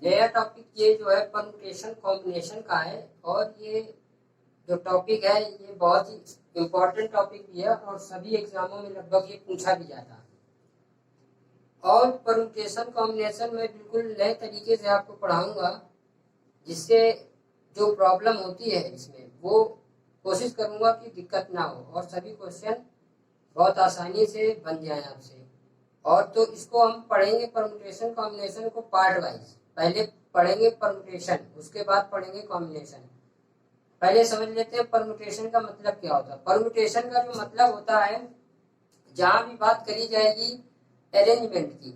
नया टॉपिक ये जो है परम्यूटेशन कॉम्बिनेशन का है। और ये जो टॉपिक है ये बहुत ही इम्पोर्टेंट टॉपिक भी है और सभी एग्जामों में लगभग ये पूछा भी जाता है। और परम्यूटेशन कॉम्बिनेशन में बिल्कुल नए तरीके से आपको पढ़ाऊंगा, जिससे जो प्रॉब्लम होती है इसमें वो कोशिश करूंगा कि दिक्कत ना हो और सभी क्वेश्चन बहुत आसानी से बन जाए आपसे। और तो इसको हम पढ़ेंगे परम्यूटेशन कॉम्बिनेशन को पार्ट वाइज। पहले पढ़ेंगे परम्यूटेशन, उसके बाद पढ़ेंगे कॉम्बिनेशन। पहले समझ लेते हैं परम्यूटेशन का मतलब क्या होता है। परम्यूटेशन का जो मतलब होता है, जहां भी बात करी जाएगी अरेंजमेंट की,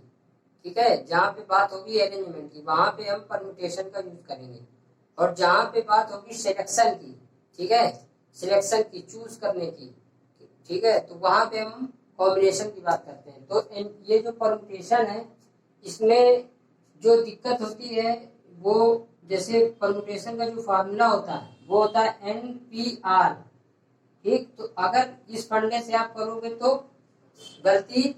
ठीक है, जहां पे बात होगी अरेंजमेंट की वहां पे हम परम्यूटेशन का यूज करेंगे। और जहां पे बात होगी सिलेक्शन की, ठीक है, सिलेक्शन की, चूज करने की, ठीक है, तो वहां पे हम कॉम्बिनेशन की बात करते हैं। तो ये जो परम्यूटेशन है इसमें जो दिक्कत होती है वो, जैसे परम्यूटेशन का जो फार्मूला होता है वो होता है NPR, ठीक। तो अगर इस फंडे से आप करोगे तो गलती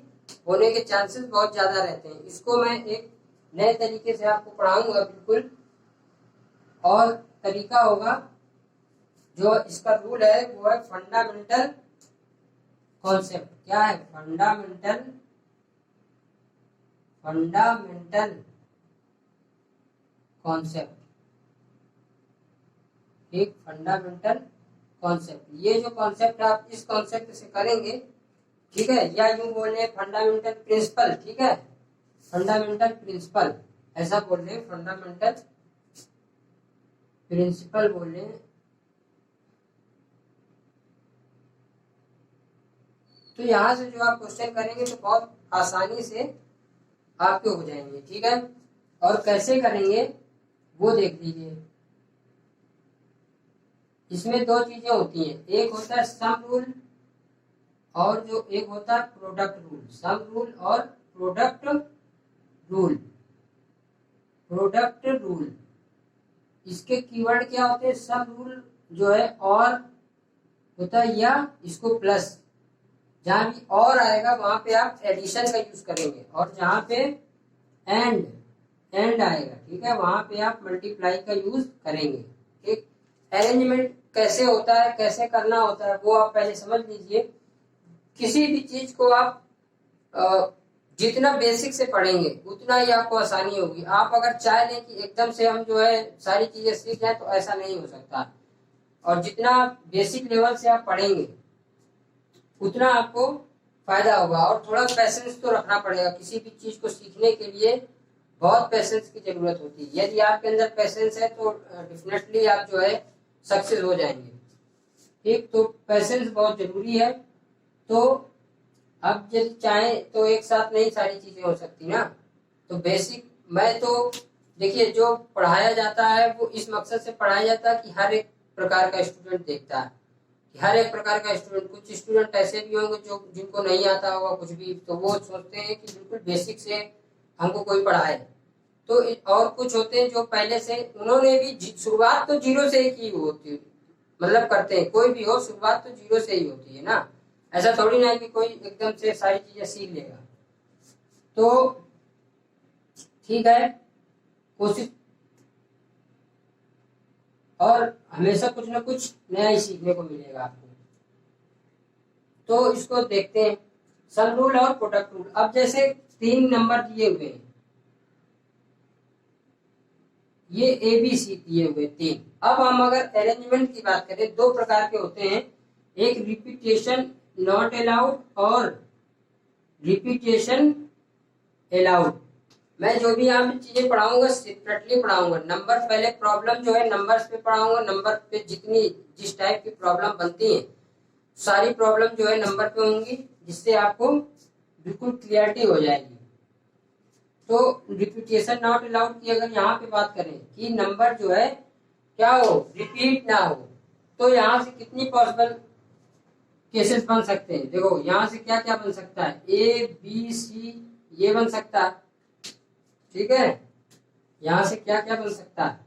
होने के चांसेस बहुत ज्यादा रहते हैं। इसको मैं एक नए तरीके से आपको पढ़ाऊंगा बिल्कुल। और तरीका होगा, जो इसका रूल है वो है फंडामेंटल कॉन्सेप्ट। क्या है? फंडामेंटल कॉन्सेप्ट, ठीक, फंडामेंटल कॉन्सेप्ट। ये जो कॉन्सेप्ट आप इस कॉन्सेप्ट से करेंगे, ठीक है, या यूं बोले फंडामेंटल प्रिंसिपल, ठीक है, फंडामेंटल प्रिंसिपल ऐसा बोल रहे हैं, फंडामेंटल प्रिंसिपल बोल रहे हैं। तो यहाँ से जो आप क्वेश्चन करेंगे तो बहुत आसानी से आपके हो जाएंगे, ठीक है। और कैसे करेंगे वो देख लीजिए। इसमें दो चीजें होती हैं, एक होता है सम रूल और जो एक होता है प्रोडक्ट रूल। सम रूल और प्रोडक्ट रूल। प्रोडक्ट रूल, इसके कीवर्ड क्या होते हैं? सम रूल जो है और होता है या इसको प्लस, जहां भी और आएगा वहां पे आप एडिशन का यूज करेंगे। और जहां पे एंड आएगा, ठीक है, वहां पे आप मल्टीप्लाई का यूज करेंगे, ठीक। अरेंजमेंट कैसे होता है, कैसे करना होता है वो आप पहले समझ लीजिए। किसी भी चीज को आप जितना बेसिक से पढ़ेंगे उतना ही आपको आसानी होगी। आप अगर चाह लें कि एकदम से हम जो है सारी चीजें सीख जाए तो ऐसा नहीं हो सकता। और जितना बेसिक लेवल से आप पढ़ेंगे उतना आपको फायदा होगा। और थोड़ा पैसेंस तो रखना पड़ेगा, किसी भी चीज को सीखने के लिए बहुत पैसेंस की जरूरत होती है। यदि आपके अंदर पैसेंस है तो डेफिनेटली आप जो है सक्सेस हो जाएंगे, ठीक। तो पैसेंस बहुत जरूरी है। तो अब यदि चाहे तो एक साथ नहीं सारी चीजें हो सकती ना। तो बेसिक मैं तो देखिए, जो पढ़ाया जाता है वो इस मकसद से पढ़ाया जाता है कि हर एक प्रकार का स्टूडेंट देखता है, हर एक प्रकार का स्टूडेंट। कुछ स्टूडेंट ऐसे भी होंगे जो जिनको नहीं आता होगा कुछ भी, तो वो सोचते हैं कि बिल्कुल बेसिक से हमको कोई पढ़ाए। तो और कुछ होते हैं जो पहले से उन्होंने भी शुरुआत तो जीरो से ही की होती, मतलब करते हैं, कोई भी हो शुरुआत तो जीरो से ही होती है ना। ऐसा थोड़ी ना है कि कोई एकदम से सारी चीजें सीख लेगा। तो ठीक है, कोशिश, और हमेशा कुछ ना कुछ नया ही सीखने को मिलेगा आपको। तो इसको देखते हैं, सम रूल और प्रोडक्ट रूल। अब जैसे 3 नंबर दिए हुए हैं, ये ABC दिए हुए 3। अब हम अगर अरेंजमेंट की बात करें, 2 प्रकार के होते हैं, एक रिपीटेशन नॉट अलाउड और रिपीटेशन अलाउड। मैं जो भी यहाँ पे चीजें पढ़ाऊंगा सेपरेटली पढ़ाऊंगा। नंबर पहले, प्रॉब्लम जो है नंबर्स पे पढ़ाऊंगा। नंबर पे जितनी जिस टाइप की प्रॉब्लम बनती है सारी प्रॉब्लम जो है नंबर पे होंगी, जिससे आपको बिल्कुल क्लियरिटी हो जाएगी। तो रिपीटेशन नॉट अलाउड की अगर यहाँ पे बात करें कि नंबर जो है क्या हो, रिपीट ना हो, तो यहाँ से कितनी पॉसिबल केसेस बन सकते हैं। देखो यहाँ से क्या क्या बन सकता है, ABC ये बन सकता है, ठीक है। यहाँ से क्या क्या बन सकता है,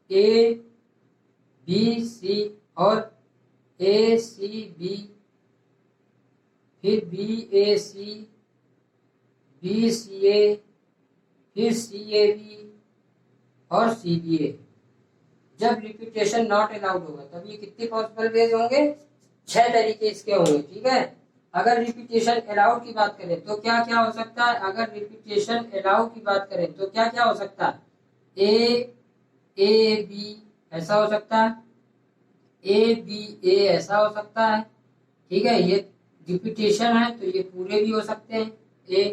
ABC और ACB, फिर BAC, BCA, फिर CAB, और CBA। जब रिपीटेशन नॉट अलाउड होगा तब ये कितने पॉसिबल वेज होंगे, 6 तरीके इसके होंगे। ठीक है, अगर रिपीटेशन अलाउड की बात करें तो क्या क्या हो सकता है, अगर रिपीटेशन अलाउड की बात करें तो क्या क्या हो सकता है, ए बी ऐसा हो सकता है, A ऐसा हो सकता है। ठीक है, ये रिपीटेशन है तो ये पूरे भी हो सकते हैं ए।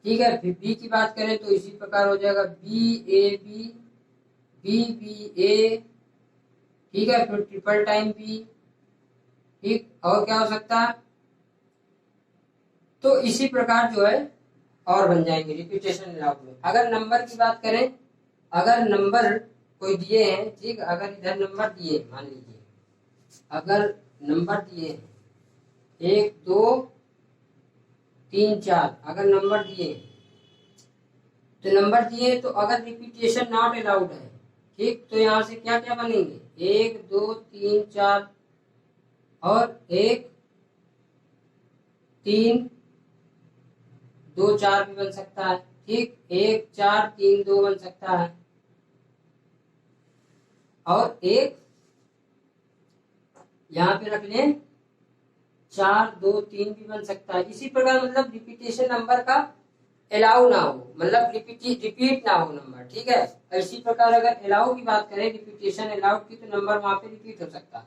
ठीक है, फिर बी की बात करें तो इसी प्रकार हो जाएगा BA BBA। ठीक है, फिर ट्रिपल टाइम बी। ठीक, और क्या हो सकता है, तो इसी प्रकार जो है और बन जाएंगे रिपीटेशन अलाउड में। अगर नंबर की बात करें, अगर नंबर कोई दिए हैं, ठीक, अगर इधर नंबर दिए, मान लीजिए अगर नंबर दिए हैं 1 2 3 4, अगर नंबर दिए तो अगर रिपीटेशन नॉट अलाउड है, ठीक, तो यहाँ से क्या क्या बनेंगे, 1 2 3 4 और 1 3 2 4 भी बन सकता है। ठीक, 1 4 3 2 बन सकता है और एक यहाँ पे रख लें 4 2 3 भी बन सकता है। इसी प्रकार मतलब रिपीटेशन नंबर का अलाउ ना हो, मतलब रिपीट ना हो नंबर। ठीक है, इसी प्रकार अगर अलाउ की बात करें, रिपीटेशन अलाउड की, तो नंबर वहां पे रिपीट हो सकता है।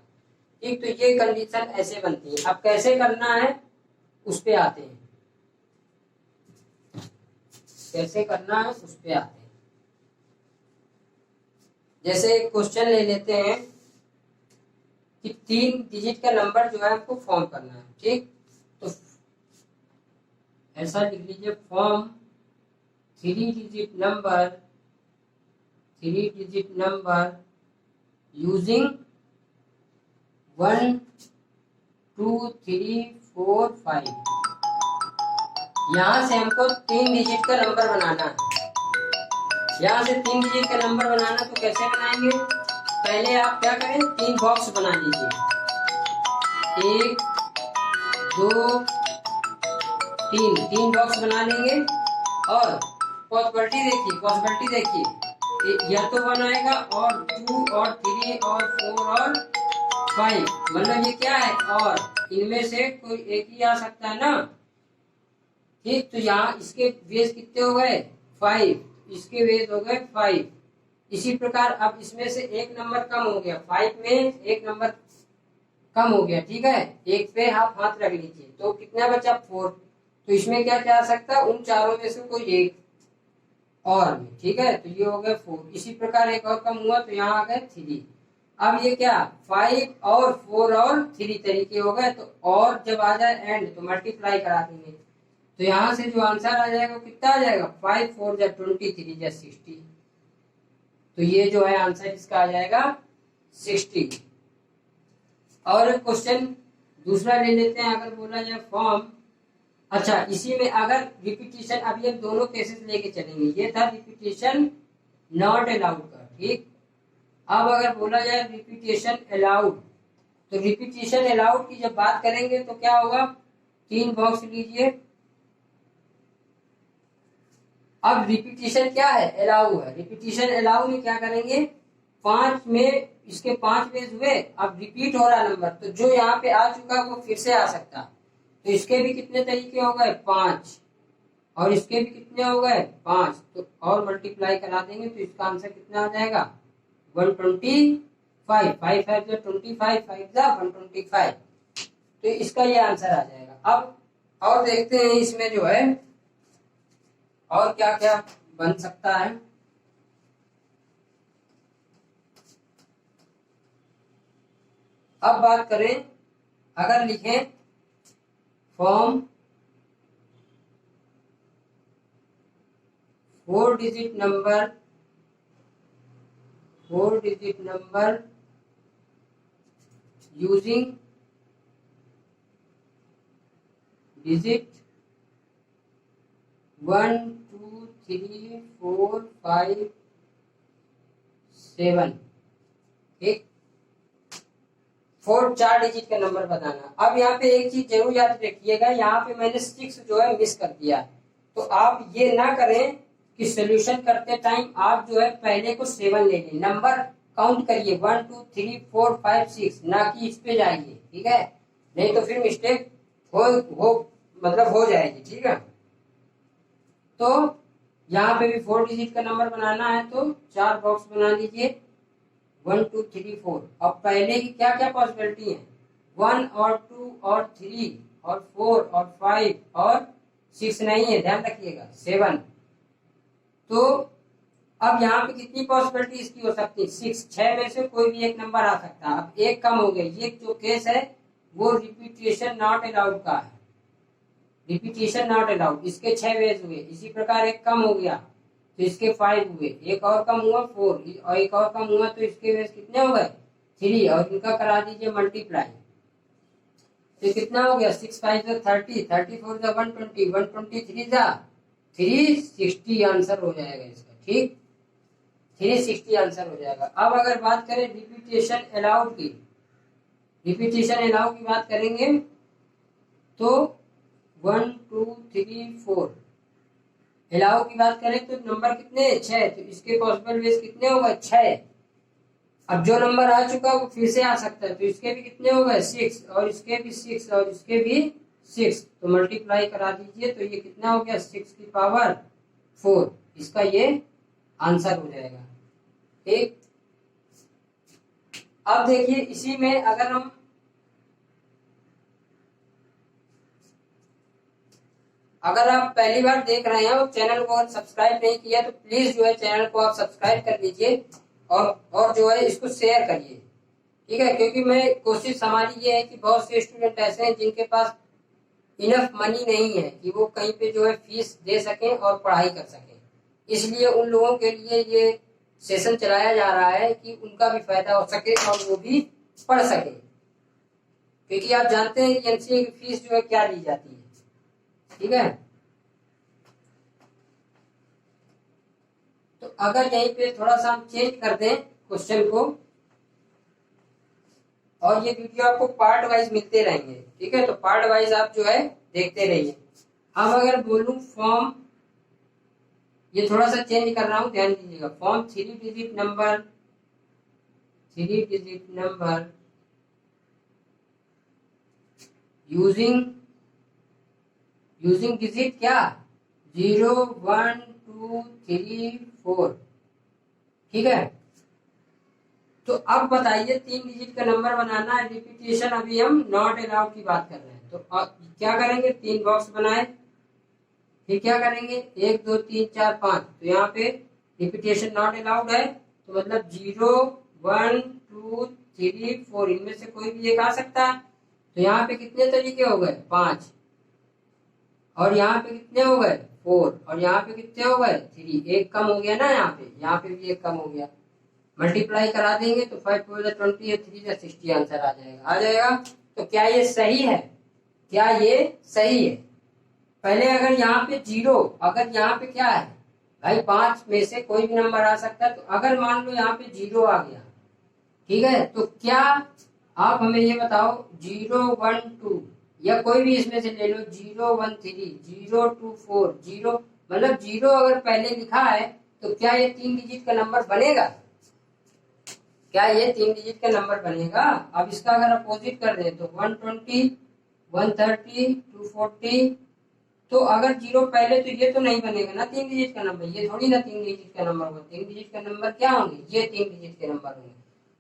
ठीक, तो ये कंडीशन ऐसे बनती है। अब कैसे करना है उस पे आते हैं, कैसे करना है उस पे आते हैं। जैसे क्वेश्चन ले लेते हैं कि 3 डिजिट का नंबर जो है हमको फॉर्म करना है। ठीक, तो ऐसा लिख लीजिए, फॉर्म 3 डिजिट नंबर यूजिंग 1 2 3 4 5। यहाँ से हमको 3 डिजिट का नंबर बनाना है। यहाँ से 3 डिजिट का नंबर बनाना, तो कैसे बनाएंगे, पहले आप क्या करें, 3 बॉक्स बना लीजिए, 1 2 3 बॉक्स बना लेंगे। और पॉसिबिलिटी देखिए, या तो 1 आएगा और 2 और 3 और 4 और 5, मतलब ये क्या है, और इनमें से कोई एक ही आ सकता है ना। ठीक, तो यहाँ इसके वेज कितने हो गए, 5, इसके वेज हो गए 5। इसी प्रकार अब इसमें से एक नंबर कम हो गया, 5 में एक नंबर कम हो गया। ठीक है, एक पे आप हाथ रख लीजिए, तो कितना बचा, 4। तो इसमें क्या क्या आ सकता है, उन चारों में से कोई एक और भी। ठीक है, तो ये हो गए 4। इसी प्रकार एक और कम हुआ तो यहाँ आ गए 3। अब ये क्या, 5 और 4 और 3 तरीके हो गए। तो और जब आ जाए एंड तो मल्टीप्लाई करा देंगे, तो यहाँ से जो आंसर आ जाएगा कितना आ जाएगा, 5 4 जा 20, 3 जा 60। तो ये जो है आंसर इसका आ जाएगा 60। और क्वेश्चन दूसरा ले लेते हैं, अगर बोला जाए फॉर्म, अच्छा इसी में अगर रिपीटेशन, अब ये दोनों केसेस लेके चलेंगे, ये था रिपीटेशन नॉट अलाउड का। ठीक, अब अगर बोला जाए रिपीटेशन अलाउड, तो रिपीटेशन अलाउड की जब बात करेंगे तो क्या होगा, 3 बॉक्स लीजिए। अब रिपीटेशन क्या है, अलाउ है। रिपीटेशन अलाउ में क्या करेंगे, 5 में इसके 5 वेज हुए, अब रिपीट हो रहा नंबर, तो जो यहाँ पे आ चुका वो फिर से आ सकता, तो इसके भी कितने तरीके हो गए, 5, और इसके भी कितने हो गए, 5। तो और मल्टीप्लाई करा देंगे तो इसका आंसर कितना आ जाएगा, 125। 5 5 25, 5 जा 125। तो इसका ये आंसर आ जाएगा। अब और देखते हैं इसमें जो है और क्या क्या बन सकता है। अब बात करें, अगर लिखें form 4 digit number using digit 1 2 3 4 5 7। ठीक, 4 डिजिट का नंबर बताना। अब यहाँ पे एक चीज जरूर याद रखिएगा, यहाँ पे मैंने 6 जो है मिस कर दिया है, तो आप ये ना करें कि सोल्यूशन करते टाइम आप जो है पहले को 7 ले लें, नंबर काउंट करिए 1 2 3 4 5 6, ना कि इस पे जाइए, ठीक है, नहीं तो फिर मिस्टेक हो मतलब हो जाएगी, ठीक है। तो यहाँ पे भी 4 डिजिट का नंबर बनाना है तो 4 बॉक्स बना लीजिए, 1 2 3 4। अब पहले की क्या क्या पॉसिबिलिटी है, 1 और 2 और 3 और 4 और 5 और 6 नहीं है, ध्यान रखिएगा 7। तो अब यहाँ पे कितनी पॉसिबिलिटी इसकी हो सकती है, 6, 6 में से कोई भी एक नंबर आ सकता है। अब एक कम हो गया, ये जो केस है वो रिपीटेशन नॉट अलाउड का है, रिपीटेशन नॉट अलाउड, इसके 6 वेज हुए। इसी प्रकार एक कम हो गया तो इसके 5 हुए, एक और कम हुआ 4 और एक और कम हुआ तो इसके वेज कितने हो गए 3, और इनका करा दीजिए मल्टीप्लाई, तो कितना हो गया 6 5 30, 30 4 120, 123 360 आंसर हो जाएगा इसका, ठीक, 360 आंसर हो जाएगा। अब अगर बात करें रिपीटेशन अलाउड की, रिपीटेशन अलाउड की बात करेंगे तो 1 2 3 4 अलाउ की बात करें तो नंबर कितने 6, तो इसके पॉसिबल वेज कितने हो गए 6। अब जो नंबर आ चुका वो फिर से आ सकता है, तो इसके भी कितने हो गए 6 और इसके भी 6 और इसके भी 6, तो मल्टीप्लाई करा दीजिए तो ये कितना हो गया 6 की पावर 4, इसका ये आंसर हो जाएगा, ठीक। अब देखिए इसी में अगर हम अगर आप पहली बार देख रहे हैं और चैनल को अगर सब्सक्राइब नहीं किया तो प्लीज जो है चैनल को आप सब्सक्राइब कर लीजिए और जो है इसको शेयर करिए, ठीक है, क्योंकि मैं कोशिश हमारी ये है कि बहुत से स्टूडेंट ऐसे हैं जिनके पास इनफ मनी नहीं है कि वो कहीं पे जो है फीस दे सकें और पढ़ाई कर सकें, इसलिए उन लोगों के लिए ये सेशन चलाया जा रहा है कि उनका भी फायदा हो सके और वो भी पढ़ सके, क्योंकि आप जानते हैं कि एमसीए की फीस जो है क्या ली जाती है, ठीक है। तो अगर यहीं पे थोड़ा सा हम चेंज कर दें क्वेश्चन को, और ये वीडियो आपको पार्ट वाइज मिलते रहेंगे, ठीक है, तो पार्ट वाइज आप जो है देखते रहिए। अब अगर बोलूं फॉर्म, ये थोड़ा सा चेंज कर रहा हूं, ध्यान दीजिएगा, form 3 digit number using digit क्या 0 1 2 3 4, ठीक है। तो अब बताइए 3 डिजिट का नंबर बनाना है, रिपीटेशन अभी हम नॉट अलाउड की बात कर रहे हैं, तो क्या करेंगे 3 बॉक्स बनाए, फिर क्या करेंगे 1 2 3 4 5, तो यहाँ पे रिपीटेशन नॉट अलाउड है, तो मतलब 0 1 2 3 4 इनमें से कोई भी एक आ सकता है, तो यहाँ पे कितने तरीके हो गए 5, और यहाँ पे कितने हो गए 4, और यहाँ पे कितने हो गए 3, एक कम हो गया ना, यहाँ पे भी एक कम हो गया, मल्टीप्लाई करा देंगे तो 5 4 20 है, 3 60 आंसर आ जाएगा। तो क्या ये सही है, क्या ये सही है? पहले अगर यहाँ पे 0, अगर यहाँ पे क्या है भाई 5 में से कोई भी नंबर आ सकता है, तो अगर मान लो यहाँ पे 0 आ गया, ठीक है, तो क्या आप हमें ये बताओ 0 1 2 या कोई भी इसमें से ले लो 0 1 3 0 2 4 0, मतलब 0 अगर पहले लिखा है तो क्या ये 3 डिजिट का नंबर बनेगा? क्या ये 3 डिजिट का नंबर बनेगा? अब इसका अगर अपोजिट कर दें तो 120 130 240, तो अगर 0 पहले तो ये तो नहीं बनेगा ना 3 डिजिट का नंबर, ये थोड़ी ना 3 डिजिट का नंबर होगा, 3 डिजिट का नंबर क्या होंगे, ये 3 डिजिट के नंबर होंगे।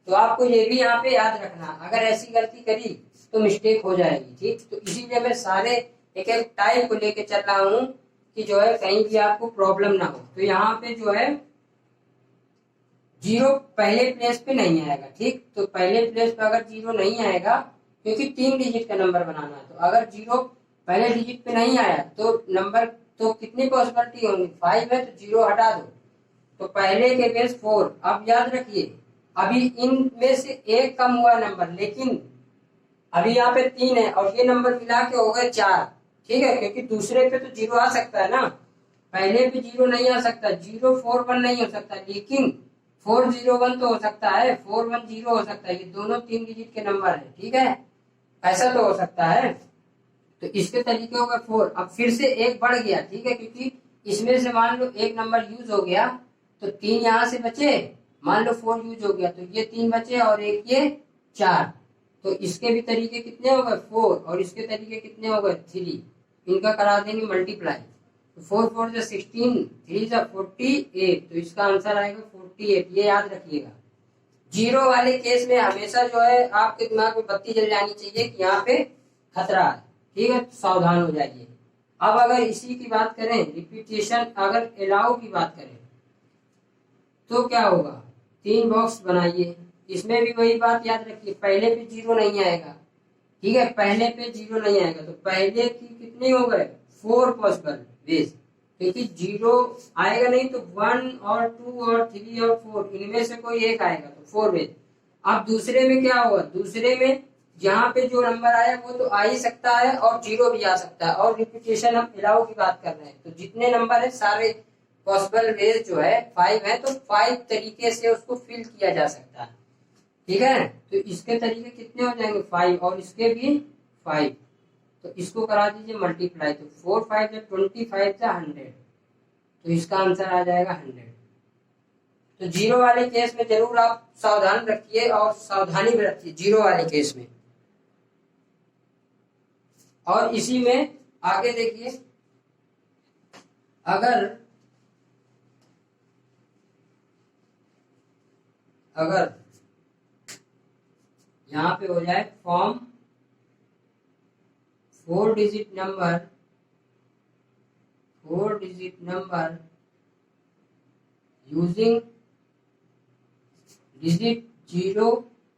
तो आपको ये भी यहाँ पे याद रखना, अगर ऐसी गलती करी तो मिस्टेक हो जाएगी, ठीक। तो इसीलिए मैं सारे एक एक टाइप को लेके चल रहा हूँ कि जो है कहीं भी आपको प्रॉब्लम ना हो। तो यहाँ पे जो है 0 पहले प्लेस पे नहीं आएगा, ठीक। तो पहले प्लेस पे अगर 0 नहीं आएगा, क्योंकि 3 डिजिट का नंबर बनाना है, तो अगर 0 पहले डिजिट पे नहीं आया तो नंबर तो कितनी पॉसिबिलिटी होंगी 5 है, तो 0 हटा दो, तो पहले के बेस 4। अब याद रखिए अभी इनमें से एक कम हुआ नंबर, लेकिन अभी यहाँ पे 3 है और ये नंबर मिला के हो गए 4, ठीक है, क्योंकि दूसरे पे तो 0 आ सकता है ना, पहले पे 0 नहीं आ सकता, 0 4 1 नहीं हो सकता, लेकिन 4 0 1 तो हो सकता है, 4 1 0 हो सकता है, ये दोनों 3 डिजिट के नंबर है, ठीक है, ऐसा तो हो सकता है। तो इसके तरीके हो गए 4, अब फिर से एक बढ़ गया, ठीक है, क्योंकि इसमें से मान लो एक नंबर यूज हो गया तो 3 यहाँ से बचे, मान लो 4 यूज हो गया तो ये 3 बचे और एक ये 4। तो इसके भी तरीके कितने हो गए 4 और इसके तरीके कितने हो गए 3। इनका करा देंगे मल्टीप्लाई। तो 4 4 जो 16, 3 जो 48, तो इसका आंसर आएगा 48। ये याद रखिएगा। जीरो वाले केस में हमेशा जो है आपके दिमाग में बत्ती जल जानी चाहिए कि यहाँ पे खतरा है, ठीक है, तो सावधान हो जाइए। अब अगर इसी की बात करें रिपीटेशन, अगर अलाउ की बात करें तो क्या होगा, 3 बॉक्स बनाइए। इसमें भी वही बात याद रखिए, पहले पे 0 नहीं आएगा, ठीक है, पहले पे 0 नहीं आएगा। तो पहले की कितने हो गए 4 पॉसिबल वेज, क्योंकि 0 आएगा नहीं तो 1 और 2 और 3 और 4 इनमें से कोई एक आएगा, तो 4 वेज। अब दूसरे में क्या होगा, दूसरे में जहाँ पे जो नंबर आया वो तो आ ही सकता है और 0 भी आ सकता है। और रिपीटेशन हम अलाउ की बात कर रहे हैं, तो जितने नंबर है सारे पॉसिबल वेज जो है 5 है, तो 5 तरीके से उसको फिल किया जा सकता है, ठीक है। तो इसके तरीके कितने हो जाएंगे 5 और इसके भी 5। तो इसको करा दीजिए मल्टीप्लाई, तो 4 5 जा 25 जा 100, तो इसका आंसर आ जाएगा 100। तो जीरो वाले केस में जरूर आप सावधान रखिए और सावधानी भी रखिए जीरो वाले केस में। और इसी में आगे देखिए, अगर यहां पे हो जाए form 4 digit number using digit 0।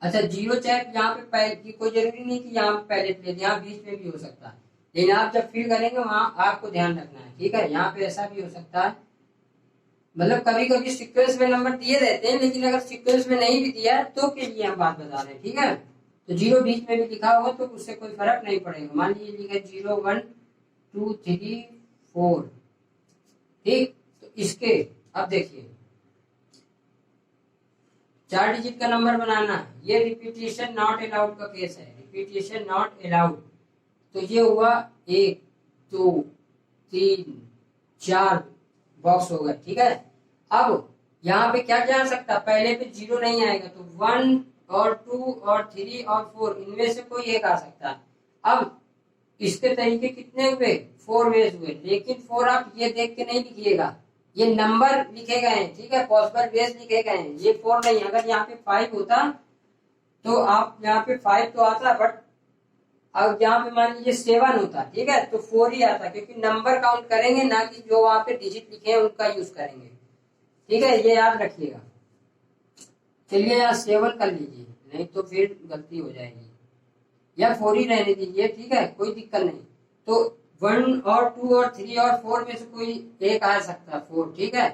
अच्छा, 0 चाहे यहाँ पे पहले, कोई जरूरी नहीं कि यहाँ पे पहले प्लेस, यहाँ बीच में भी हो सकता है, लेकिन आप जब फिल करेंगे वहां आपको ध्यान रखना है, ठीक है। यहाँ पे ऐसा भी हो सकता है, मतलब कभी कभी सीक्वेंस में नंबर दिए रहते हैं, लेकिन अगर सीक्वेंस में नहीं भी दिया तो के लिए हम बात बता रहे हैं, ठीक है। तो 0 बीच में भी लिखा होगा तो उससे कोई फर्क नहीं पड़ेगा। मान लीजिए लिखा 0 1 2 3 4, ठीक। तो इसके अब देखिए 4 डिजिट का नंबर बनाना, ये रिपीटेशन नॉट अलाउड का केस है, रिपीटेशन नॉट अलाउड। तो ये हुआ 1 2 3 4 बॉक्स हो गए, ठीक है। अब यहाँ पे क्या क्या आ सकता है, पहले पे 0 नहीं आएगा तो 1 और 2 और 3 और 4 इनमें से कोई एक आ सकता है। अब इसके तरीके कितने हुए 4 वेज हुए, लेकिन 4 आप ये देख के नहीं लिखिएगा, ये नंबर लिखे गए हैं, ठीक है, पॉसिबल वेज लिखे गए हैं, ये 4 नहीं। अगर यहाँ पे 5 होता तो आप यहाँ पे 5 तो आता, बट अब यहाँ पे मान लीजिए 7 होता, ठीक है, तो 4 ही आता, क्योंकि नंबर काउंट करेंगे ना कि जो वहां पे डिजिट लिखे हैं उनका यूज करेंगे, ठीक है, ये याद रखिएगा। चलिए यहाँ 7 कर लीजिए, नहीं तो फिर गलती हो जाएगी, या 4 ही रहने दीजिए, ठीक है, कोई दिक्कत नहीं। तो 1 और 2 और 3 और 4 में से कोई एक आ सकता है 4, ठीक है।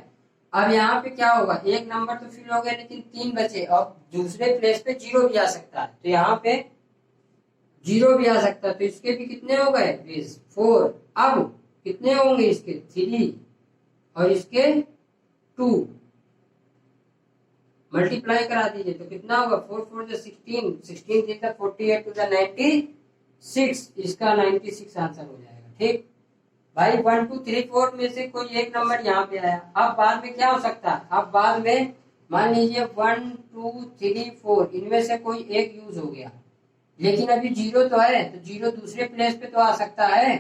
अब यहाँ पे क्या होगा, एक नंबर तो फिल हो गया लेकिन 3 बचे, अब दूसरे प्लेस पे 0 भी आ सकता है, तो यहाँ पे 0 भी आ सकता है, तो इसके भी कितने हो गए 4। अब कितने होंगे इसके 3 और इसके 2, मल्टीप्लाई करा दीजिए तो कितना होगा 4 4 जो 16, 16 3 48 टू 96, इसका 96 आंसर हो जाएगा, ठीक भाई। 1 2 3 4 में से कोई एक नंबर यहाँ पे आया। अब बाद में क्या हो सकता है, अब बाद में मान लीजिए 1 2 3 4 इनमें से कोई एक यूज हो गया, लेकिन अभी 0 तो है, तो 0 दूसरे प्लेस पे तो आ सकता है,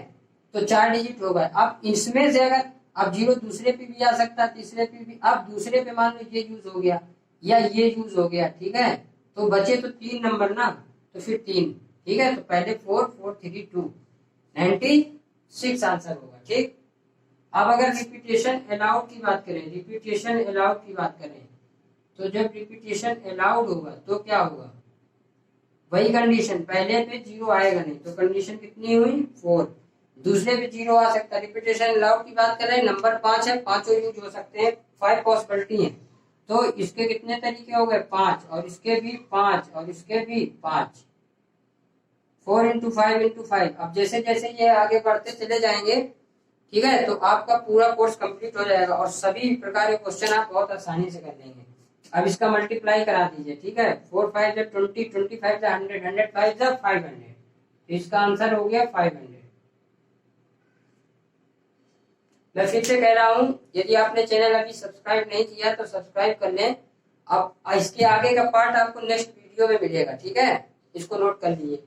तो 4 डिजिट होगा। अब इसमें से अगर अब 0 दूसरे पे भी आ सकता है, तीसरे पे भी, अब दूसरे पे मान लो ये यूज हो गया या ये यूज हो गया, ठीक है, तो बचे तो 3 नंबर ना, तो फिर 3, ठीक है। तो पहले 4 4 3 2 96 आंसर होगा, ठीक। अब अगर रिपीटेशन अलाउड की बात करें, रिपीटेशन अलाउड की बात करें, तो जब रिपीटेशन अलाउड होगा तो क्या होगा, वही कंडीशन, पहले पे 0 आएगा नहीं, तो कंडीशन कितनी हुई 4, दूसरे पे 0 आ सकता है। रिपीटेशन अलाउड की बात करें, नंबर 5 है, पांचों यूज हो सकते हैं, 5 पॉसिबिलिटी है, तो इसके कितने तरीके हो गए 5, और इसके भी 5 और इसके भी 5, 4 इंटू 5 इंटू 5। अब जैसे जैसे ये आगे बढ़ते चले जाएंगे, ठीक है, तो आपका पूरा कोर्स कंप्लीट हो जाएगा और सभी प्रकार के क्वेश्चन आप बहुत आसानी से कर लेंगे। अब इसका मल्टीप्लाई करा दीजिए, ठीक है, 4 5 जा 20, 25 जा 100, 100 5 जा 500, तो इसका आंसर हो गया 500। मैं फिर से कह रहा हूँ, यदि आपने चैनल अभी सब्सक्राइब नहीं किया तो सब्सक्राइब कर लें। अब इसके आगे का पार्ट आपको नेक्स्ट वीडियो में मिलेगा, ठीक है, इसको नोट कर लीजिए।